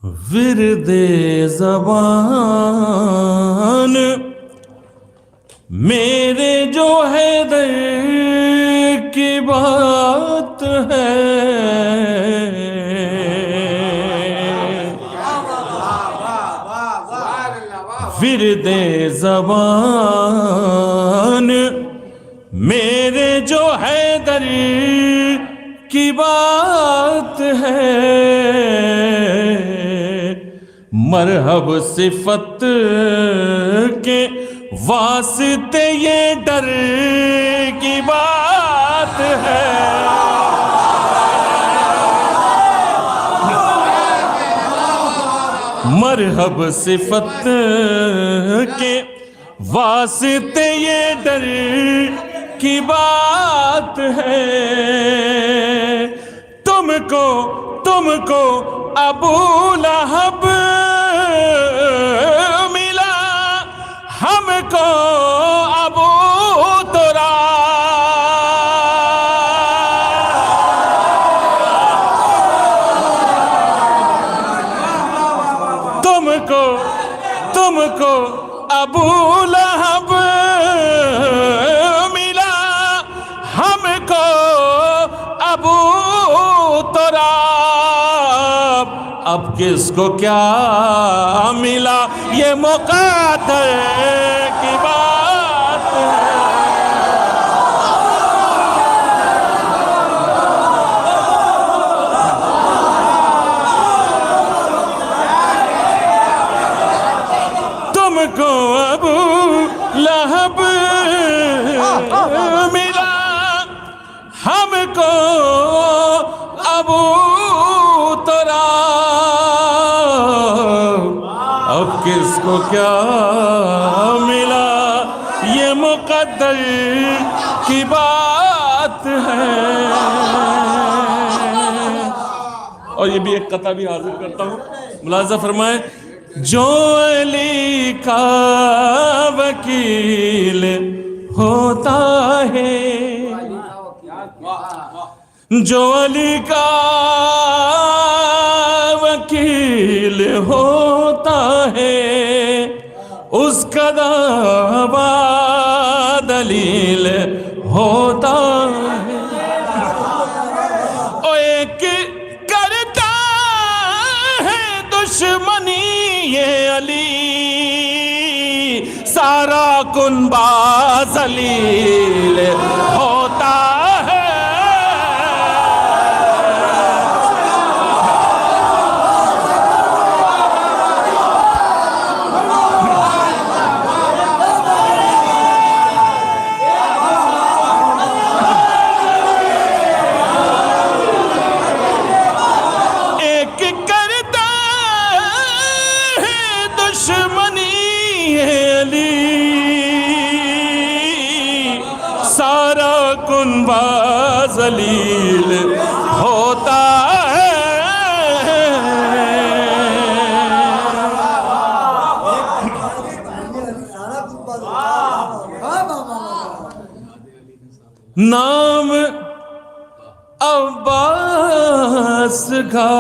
ورد زبان میرے جو حیدر کی بات ہے، ورد زبان میرے جو حیدر کی بات ہے، مرحب صفت کے واسطے یہ ڈر کی بات ہے، مرحب صفت کے واسطے یہ ڈر کی بات ہے، تم کو ابو لہب ملا، ہم کو ابو تراب، تم کو ابو لہب ملا، ہم کو ابو تراب، اب کس کو کیا ملا یہ مقدر کی بات ہے، تم کو ابو لہب ملا، ہم کو ابو تراب، اب کس کو کیا ملا یہ مقدر کی بات ہے۔ اور یہ بھی ایک قطعہ بھی حاضر کرتا ہوں، ملاحظہ فرمائیں، جو علی کا وکیل ہوتا ہے، جو علی کا وکیل ہوتا ہے، اس کا دعویٰ دلیل ہوتا ہے، اور ایک کرتا ہے دشمنی یہ علی، سارا کنبہ ذلیل ہوتا ہے، ذلیل ہوتا ہے، نام عباس کا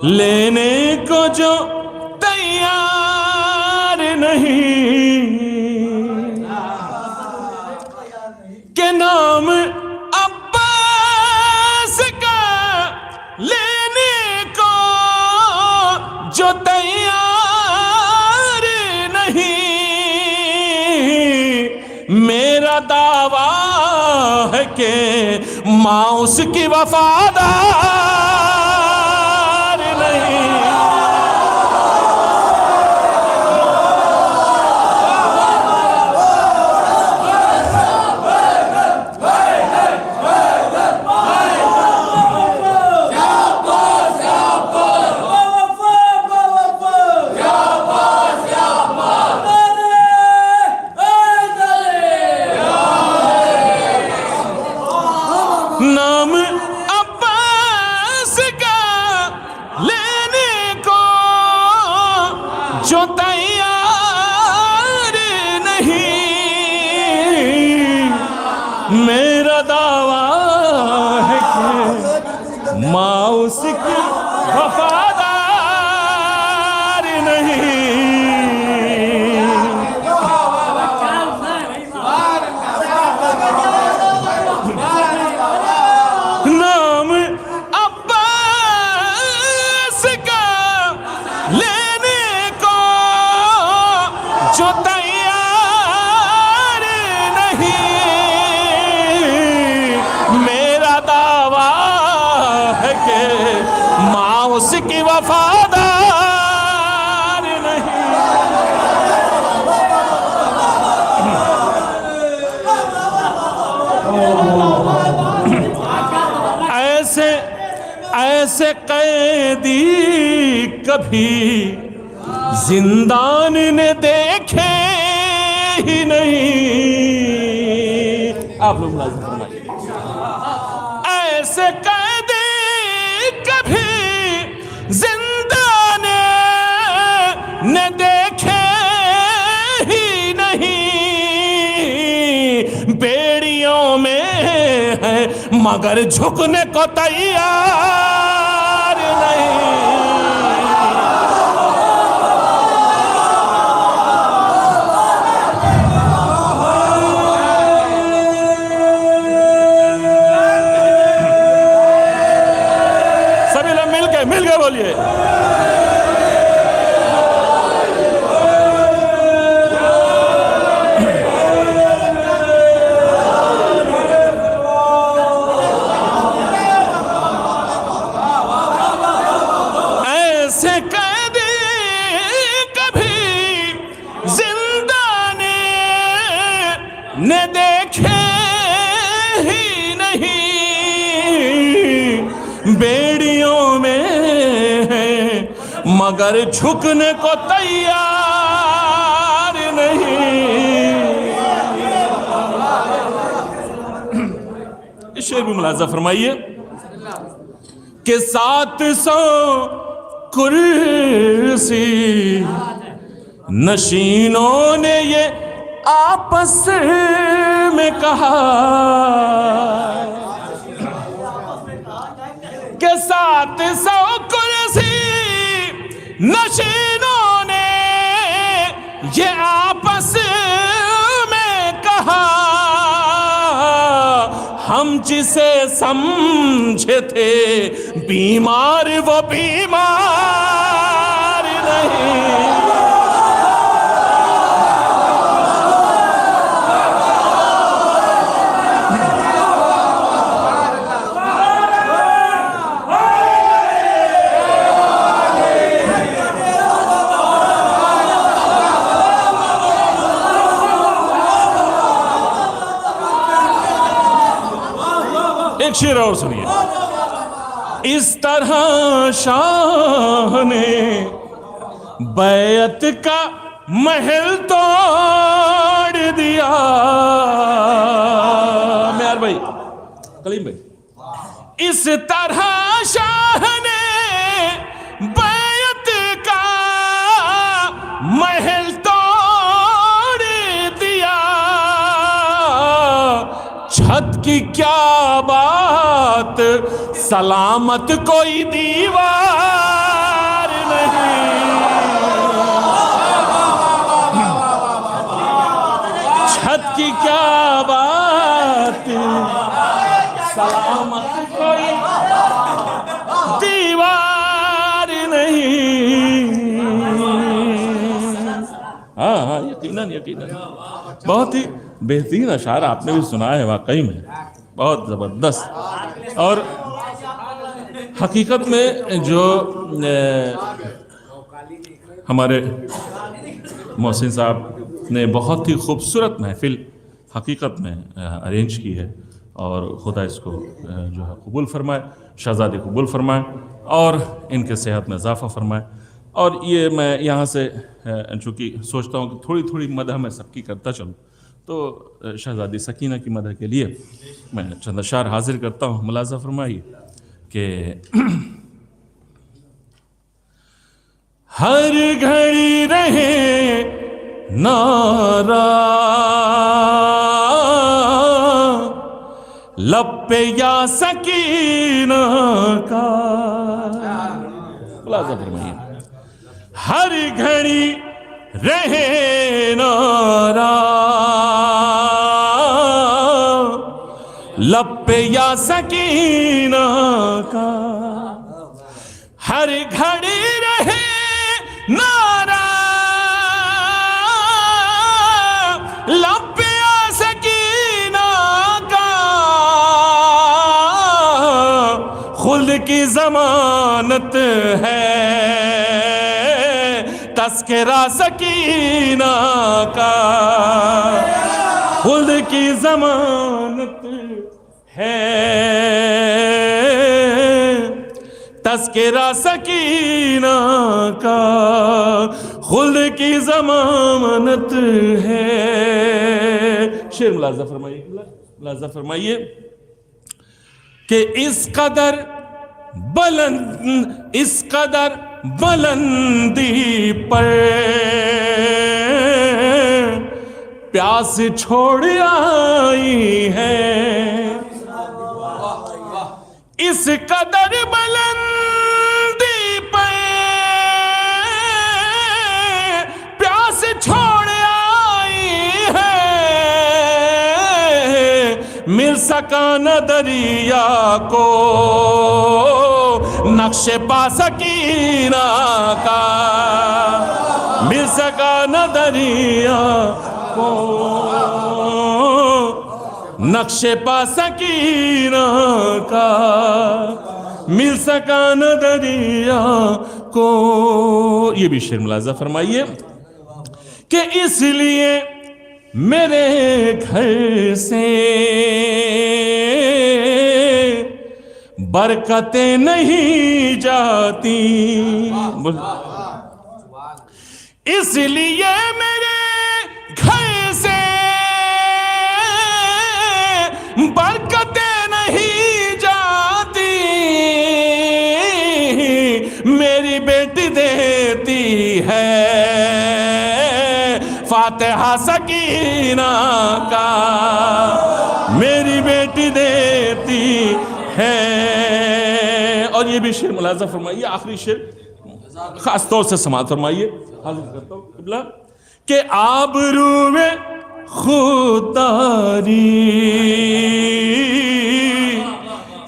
لینے کو جو تیار نہیں، کہ نام عباس کا لینے کو جو تیار نہیں، میرا دعویٰ ہے کہ ماں اس کی وفادار نہیں، نام عباس وفادار نہیں، نام عباس کا لینے کو جو تیار نہیں، میرا دعویٰ ہے کہ ماں اس کی وفادار نہیں۔ ایسے قیدی کبھی زندان نے دیکھے ہی نہیں، آپ لوگ ملازم فرمائیے، ایسے قیدی کبھی زندان نے دیکھے ہی نہیں، بیڑیوں میں ہے مگر جھکنے کو تیار نہیں۔ سبھی لوگ مل کے بولیے، نے دیکھے ہی نہیں، بیڑیوں میں ہے مگر جھکنے کو تیار نہیں۔ اس شعر بھی ملاحظہ فرمائیے کہ 700 کرسی نشینوں نے یہ آپس میں کہا کہ 700 کرسی نشینوں نے یہ آپس میں کہا، ہم جسے سمجھے تھے بیمار وہ بیمار نہیں۔ ایک شعر اور سنیے، اس طرح شاہ نے بیعت کا محل توڑ دیا، میار بھائی، کلیم بھائی، اس طرح شاہ نے بیعت کا محل توڑ دیا، چھت کی کیا بات سلامت کوئی دیوار نہیں، چھت کی کیا بات سلامت کوئی دیوار نہیں۔ ہاں یقیناً بہت ہی بہترین اشعار آپ نے بھی سنا ہے، واقعی میں بہت زبردست۔ اور حقیقت میں جو ہمارے محسن صاحب نے بہت ہی خوبصورت محفل حقیقت میں ارینج کی ہے، اور خدا اس کو جو ہے قبول فرمائے، شہزادی قبول فرمائے اور ان کے صحت میں اضافہ فرمائے۔ اور یہ میں یہاں سے چونکہ سوچتا ہوں کہ تھوڑی تھوڑی مدح میں سب کی کرتا چلوں، تو شہزادی سکینہ کی مدح کے لیے میں چند اشعار حاضر کرتا ہوں۔ ملاحظہ فرمائیے کہ ہر گھڑی رہے نعرہ لب پہ یا سکینہ کا، ملاحظہ فرمائیے، ہر گھڑی رہے نارا لب پہ یا سکینہ کا، ہر گھڑی رہے نارا لب پہ یا سکینہ کا، خلد کی ضمانت ہے تذکرہ سکینہ کا، خلد کی ضمانت ہے تذکرہ سکینہ کا، خلد کی ضمانت ہے۔ شعر ملاحظہ فرمائیے، ملاحظہ فرمائیے کہ اس قدر بلندی پر پیاس چھوڑ آئی ہے، اس قدر بلندی پر پیاس چھوڑ آئی ہے، مل سکا نہ دریا کو نقش پا سکینہ کا، مل سکا نہ دریا کو نقش پا سکینہ کا، مل سکا نہ دریا کو۔ یہ بھی شعر ملاحظہ فرمائیے کہ اس لیے میرے گھر سے برکتیں نہیں جاتی، اس لیے میرے گھر سے برکتیں نہیں جاتی، میری بیٹی دیتی ہے فاتحہ سکینہ کا، میری بیٹی دیتی ہے۔ اور یہ بھی شعر ملاحظہ فرمائیے، آخری شعر خاص طور سے سماعت فرمائیے، حاضر کرتا ہوں قبلہ، کہ آبرو میں خودداری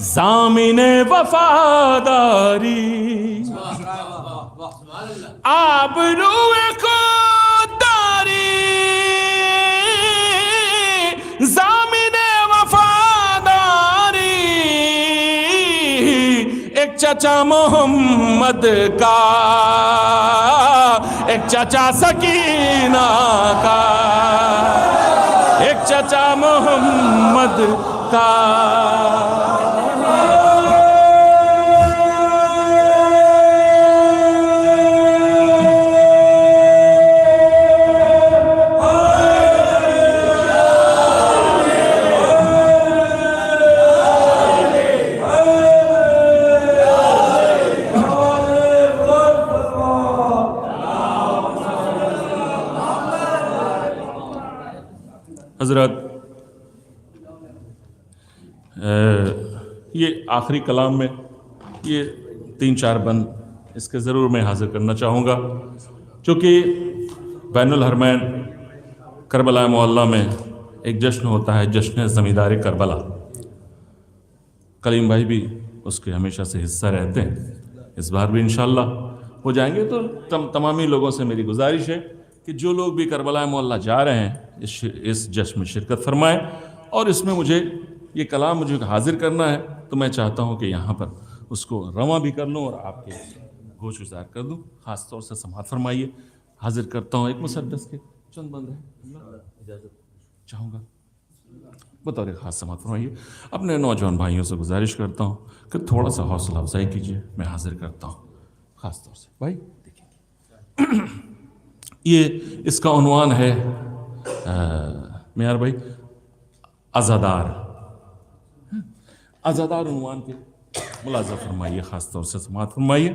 ضامن وفاداری، آبرو خودداری ضامن وفاداری، ایک چچا محمد کا، ایک چچا سکینہ کا، ایک چچا محمد کا۔ حضرات، یہ آخری کلام میں یہ 3-4 بند اس کے ضرور میں حاضر کرنا چاہوں گا، چونکہ بین الحرمین کربلا معلیٰ میں ایک جشن ہوتا ہے، جشن زمیندار کربلا۔ کلیم بھائی بھی اس کے ہمیشہ سے حصہ رہتے ہیں، اس بار بھی انشاءاللہ ہو جائیں گے۔ تو تمامی لوگوں سے میری گزارش ہے کہ جو لوگ بھی کربلا معلیٰ جا رہے ہیں اس جشن میں شرکت فرمائیں، اور اس میں مجھے یہ کلام مجھے حاضر کرنا ہے، تو میں چاہتا ہوں کہ یہاں پر اس کو رواں بھی کر لوں اور آپ کے گوش گزار کر دوں۔ خاص طور سے سماعت فرمائیے، حاضر کرتا ہوں ایک مسدس کے چند بند ہیں، اجازت چاہوں گا بطور خاص سماعت فرمائیے۔ اپنے نوجوان بھائیوں سے گزارش کرتا ہوں کہ تھوڑا سا حوصلہ افزائی کیجیے، میں حاضر کرتا ہوں خاص طور سے۔ بھائی دیکھیں، یہ اس کا عنوان ہے میار بھائی عزادار، عزادار عنوان کے ملاحظہ فرمائیے، خاص طور سے سماعت فرمائیے۔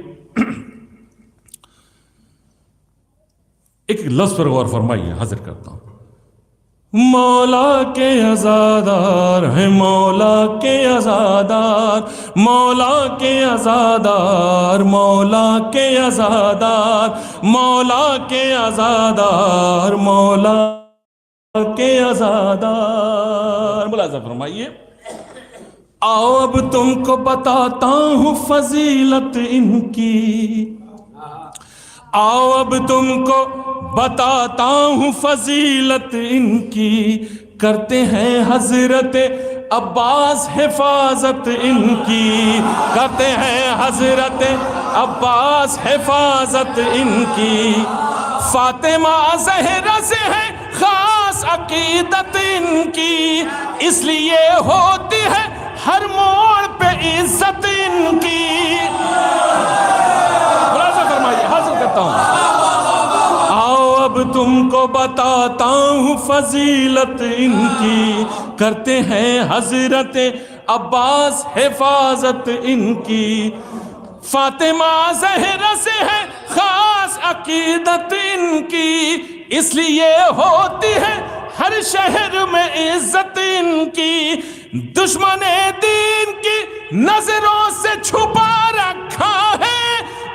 ایک لفظ پر غور فرمائیے، حاضر کرتا ہوں۔ مولا کے عزادار ہیں، مولا کے عزادار، مولا کے عزادار، مولا کے عزادار، مولا کے عزادار، مولا کے عزادار۔ ملاحظہ فرمائیے، آؤ اب تم کو بتاتا ہوں فضیلت ان کی، آؤ اب تم کو بتاتا ہوں فضیلت ان کی، کرتے ہیں حضرت عباس حفاظت ان کی، کرتے ہیں حضرت عباس حفاظت ان کی، فاطمہ زہرا سے ہے خاص عقیدت ان کی، اس لیے ہوتی ہے ہر موڑ پہ عزت ان کی۔ ملاحظہ فرمائیے، حاصل کرتا ہوں، آؤ اب تم کو بتاتا ہوں فضیلت ان کی، کرتے ہیں حضرت عباس حفاظت ان کی، فاطمہ زہرا سے ہے خاص عقیدت ان کی، اس لیے ہوتی ہے ہر شہر میں عزت ان کی، دشمن دین کی نظروں سے چھپا رکھا ہے،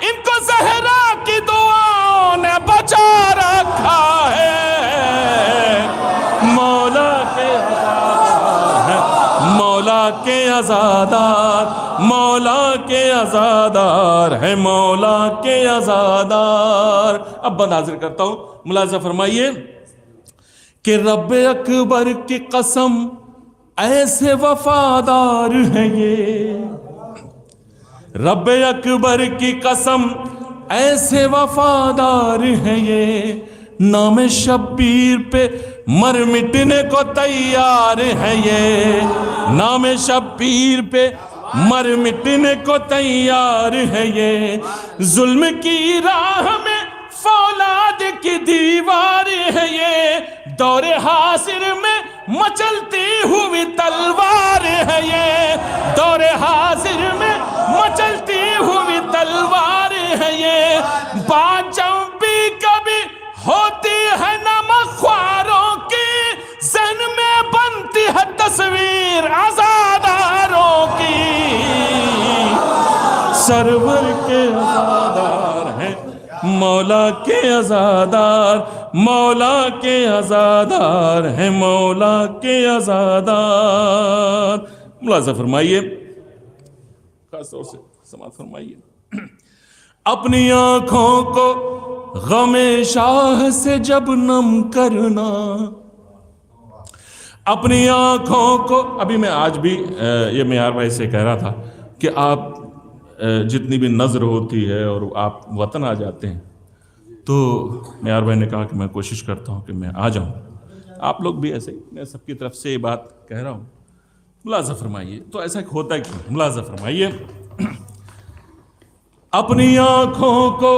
ان کو زہرا کی دعاؤں نے بچا رکھا ہے، مولا کے عزادار ہے، مولا کے عزادار، مولا کے عزادار ہے، مولا کے عزادار۔ اب بند حاضر کرتا ہوں، ملاحظہ فرمائیے کہ رب اکبر کی قسم ایسے وفادار ہیں یہ، رب اکبر کی قسم ایسے وفادار ہیں یہ، نام شبیر پہ مر مٹنے کو تیار ہے یہ، نام شبیر پہ مر مٹنے کو تیار ہے یہ، ظلم کی راہ میں فولاد کی دیوار ہے یہ، دور حاضر میں مچلتی ہوئی تلوار ہے یہ، دور حاضر میں مچلتی ہوئی تلوار ہے یہ، بات جب بھی کبھی ہوتی ہے نمک خواروں کی، ذہن میں بنتی ہے تصویر عزاداروں کی، سرور کے عزادار ہیں، مولا کے عزادار، مولا کے عزادار ہیں، مولا کے عزادار۔ ملاحظہ فرمائیے، خاص طور سے سماعت فرمائیے، اپنی آنکھوں کو غم شاہ سے جب نم کرنا، اپنی آنکھوں کو، ابھی میں آج بھی یہ معیار بھائی سے کہہ رہا تھا کہ آپ جتنی بھی نظر ہوتی ہے اور آپ وطن آ جاتے ہیں تو معیار بھائی نے کہا کہ میں کوشش کرتا ہوں کہ میں آ جاؤں، آپ لوگ بھی ایسے ہی، میں سب کی طرف سے یہ بات کہہ رہا ہوں۔ ملاحظہ فرمائیے، تو ایسا ہوتا ہے کیوں؟ ملاحظہ فرمائیے، اپنی آنکھوں کو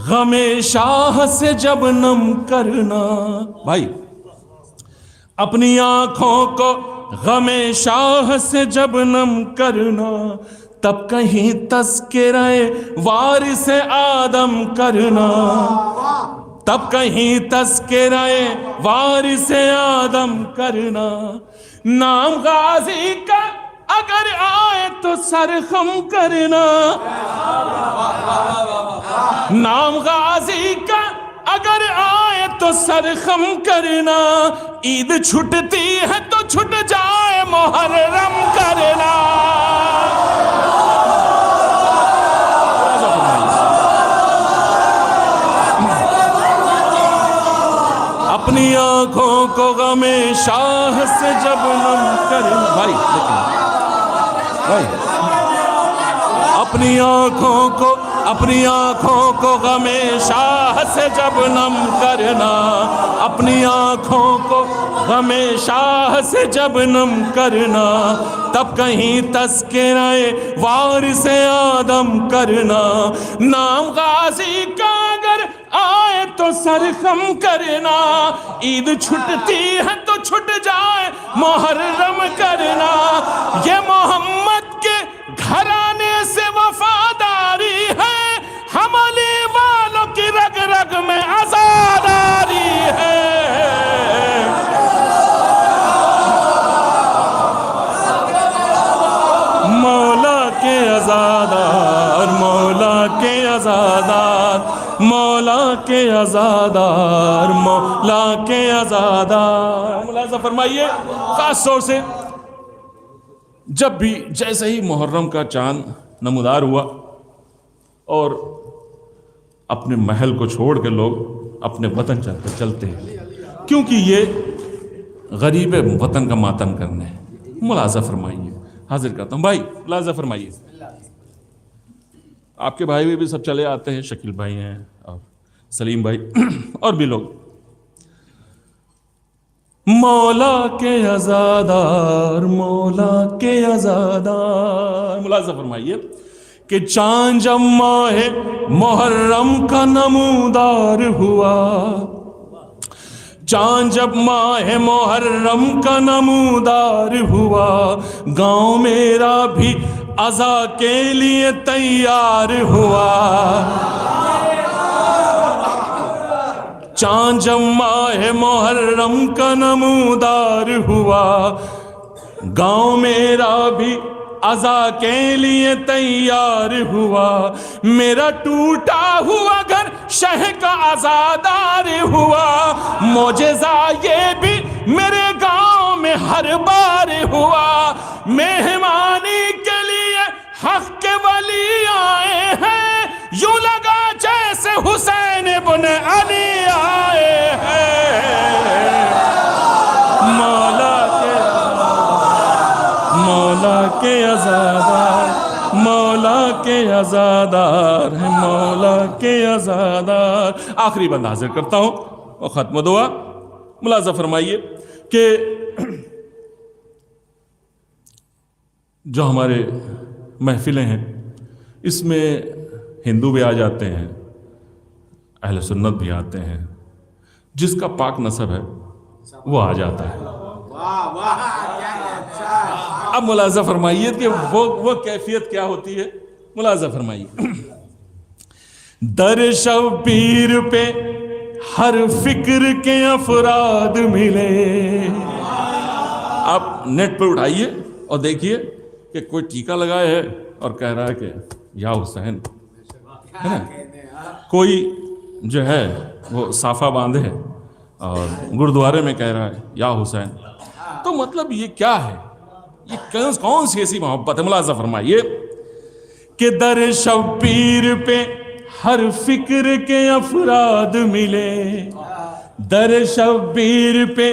غم شاہ سے جب نم کرنا، بھائی اپنی آنکھوں کو غم شاہ سے جب نم کرنا، تب کہیں تذکرہ وارث آدم کرنا، تب کہیں تذکرہ وارث آدم کرنا، نام غازی کا اگر آئے تو سر خم کرنا، نام غازی کا اگر آئے تو سر خم کرنا، عید چھٹتی ہے تو چھٹ جائے محرم کرنا۔ اپنی آنکھوں کو غم شاہ سے جب نم کرنا، بھائی بھائی، اپنی آنکھوں کو غم شاہ سے جب نم کرنا، اپنی آنکھوں کو غم شاہ سے جب نم کرنا، تب کہیں تذکرہ وارث آدم کرنا، نام غازی کا اگر آئے تو سر خم کرنا، عید چھٹتی ہے تو چھٹ جائے محرم کرنا، یہ محمد کے گھرانے سے وفاداری ہے، ہم علی والوں کی رگ رگ میں عزاداری ہے، عزادار مولا کے عزادار مولا کے عزادار. ملاحظہ فرمائیے خاص طور سے جب بھی جیسے ہی محرم کا چاند نمودار ہوا اور اپنے محل کو چھوڑ کے لوگ اپنے وطن چلتے ہیں کیونکہ یہ غریب وطن کا ماتم کرنے ہیں. ملاحظہ فرمائیے. حاضر کرتا ہوں بھائی ملاحظہ فرمائیے. آپ کے بھائی بھی سب چلے آتے ہیں, شکیل بھائی ہیں اور سلیم بھائی اور بھی لوگ. مولا کے عزادار مولا کے عزادار. ملاحظہ فرمائیے کہ چاند جب ماہ محرم کا نمودار ہوا, چاند جب ماہ محرم کا نمودار ہوا, گاؤں میرا بھی عزا کے لیے تیار ہوا. چاند جب ماہ محرم کا نمودار ہوا, گاؤں میرا بھی عزا کے لیے تیار ہوا. میرا ٹوٹا ہوا گھر شہ کا عزادار ہوا, معجزہ یہ بھی میرے گاؤں میں ہر بار ہوا. مہمانی کے لیے حق کے ولی آئے ہیں, یوں لگا جیسے حسین بن علی آئے ہیں. مولا کے عزادار مولا کے عزادار ہے مولا کے عزادار. آخری بند حاضر کرتا ہوں اور ختم دعا. ملاحظہ فرمائیے کہ جو ہمارے محفلیں ہیں اس میں ہندو بھی آ جاتے ہیں, اہل سنت بھی آتے ہیں, جس کا پاک نسب ہے وہ آ جاتا ہے. اب ملاحظہ فرمائیے کہ وہ کیفیت کیا ہوتی ہے. ملاحظہ فرمائیے در شبیر پہ ہر فکر کے افراد ملے. آپ نیٹ پہ اٹھائیے اور دیکھیے کہ کوئی ٹیکا لگائے ہے اور کہہ رہا ہے کہ یا حسین, ہے نا, کوئی جو ہے وہ صافہ باندھے اور گردوارے میں کہہ رہا ہے یا حسین. تو مطلب یہ کیا ہے, یہ کون سی ایسی محبت ہے. ملاحظہ فرمائیے کہ در شبیر پہ ہر فکر کے افراد ملے, در شبیر پہ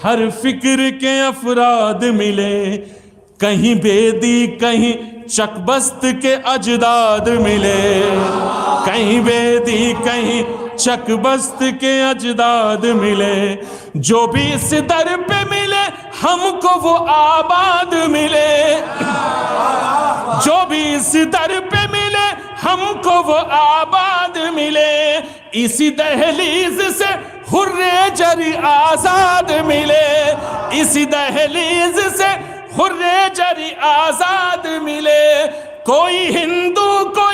ہر فکر کے افراد ملے, کہیں بیدی کہیں چک بست کے اجداد ملے, کہیں بیدی کہیں چک بست کے اجداد ملے. جو بھی اس در پہ ملے ہم کو وہ آباد ملے, جو بھی اس در پہ ملے ہم کو وہ آباد ملے. اسی دہلیز سے حر جری آزاد ملے, اسی دہلیز سے حر جری آزاد ملے. کوئی ہندو کوئی